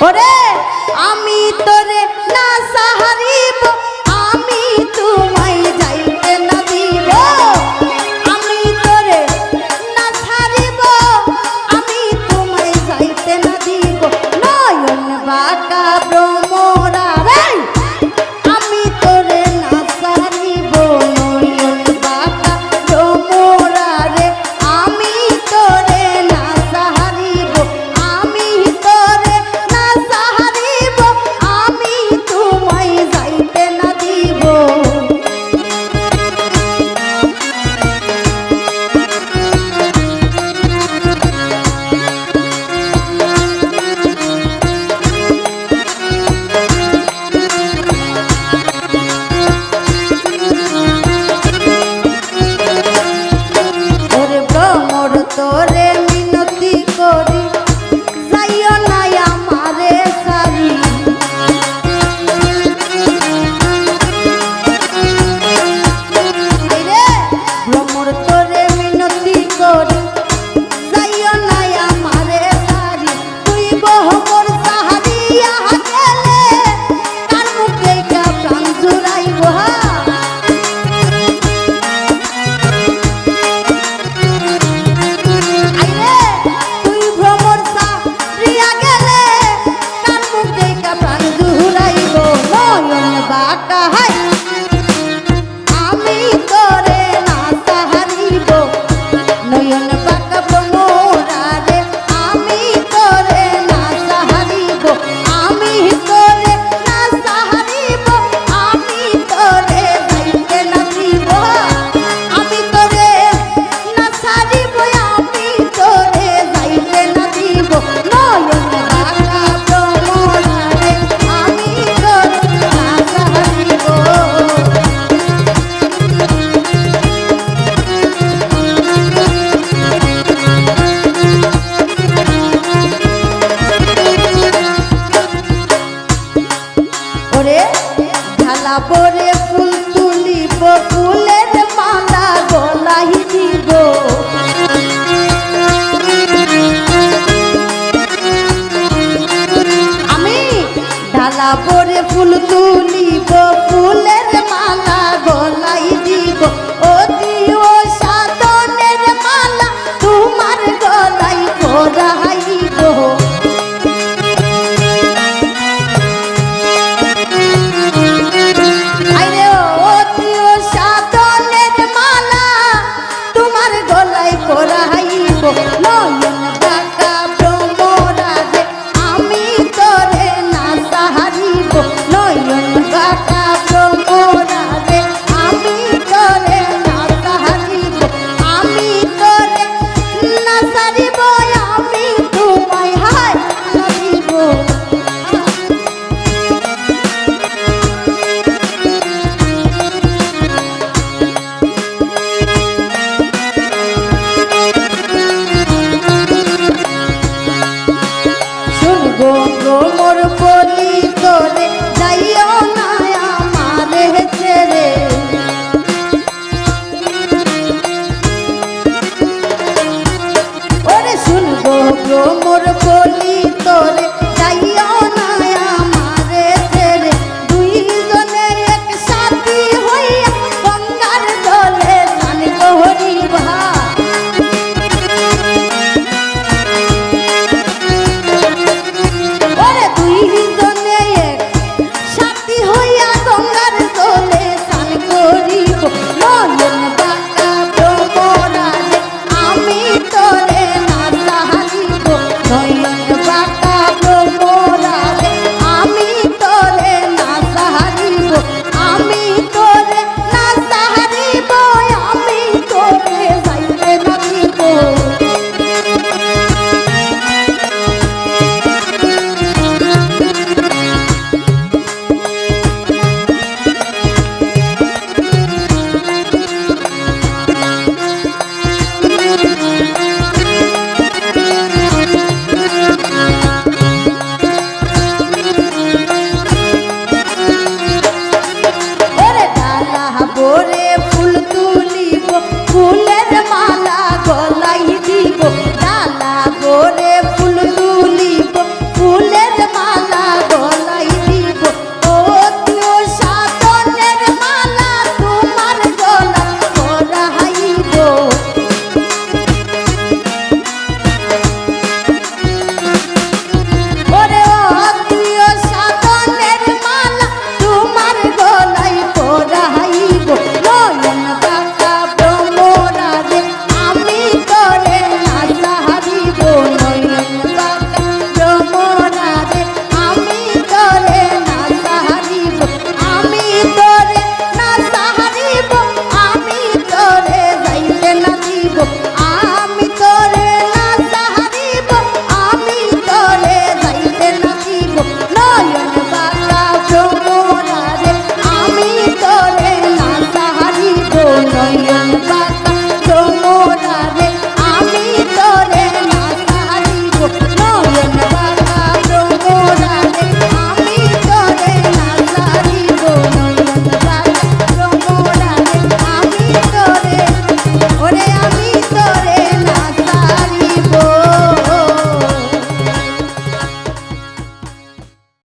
ওরে আমি তোরে না সাহারিব, আমি তোমায় যাইতে না দিব। আমি তোরে না ছাড়িব, আমি তোমায় যাইতে না দিব। নয়ন বাঁকা ভ্রমরা রে, আমি তোরে না ছাড়িব। নয়ন বাঁকা ভ্রমরা রে, আমি তোরে না ছাড়িব। আমি তোরে না ছাড়িব, আমি তোমায় যাইতে না দিব। ওরে ভ্রমর তোরে মিনতি করি, যাইও না আমারে সারি। আইরে ভ্রমর তোরে মিনতি করি, যাইও না আমারে সারি। তুই বহমর সাহারিয়া গেলে, কার মুখে কা প্রাণ জুড়াইব। আইরে তুই ভ্রমর সাহারিয়া গেলে, কার মুখে কা প্রাণ জুড়াইব। নয়ন বাঁকা হাই, আমি তোরে না সাহারিব। নয়ন বাঁকা ভ্রমরা রে, আমি তোরে না সাহারিব। আমি তোরে না সাহারিব, আমি তোরে যাইতে না দিব। আমি তোরে না ছাড়িব, আমি তোরে যাইতে না দিব। নয়ন বাঁকা ভ্রমরা রে, আমি তোরে না সাহারিব। ওরে ঢালা পরে ফুল তুলিব, ফুলের মালা গলাই দিব। আমি ঢালা পরে ফুল তুলিব, ফুলের মালা গলাই দিব। ও দিও সাধনের মালা, তোমার গলাই পরাইব। আইরে ও দিও সাধনের মালা, তোমার গলায় পরাইব। নয়ন বাঁকা ভ্রমরা রে, আমি তোরে না সাহারিব। নয়ন বাঁকা ভ্রমরা রে, আমি তোরে না সাহারিব। আমি তোরে না সারিব, আমি তোমায় হায় না দিব। শুনবো ভ্রমর বলি তোরে, যাইও না আমারে ছেড়ে। ওরে শুনবো ভ্রমর বলি তোরে,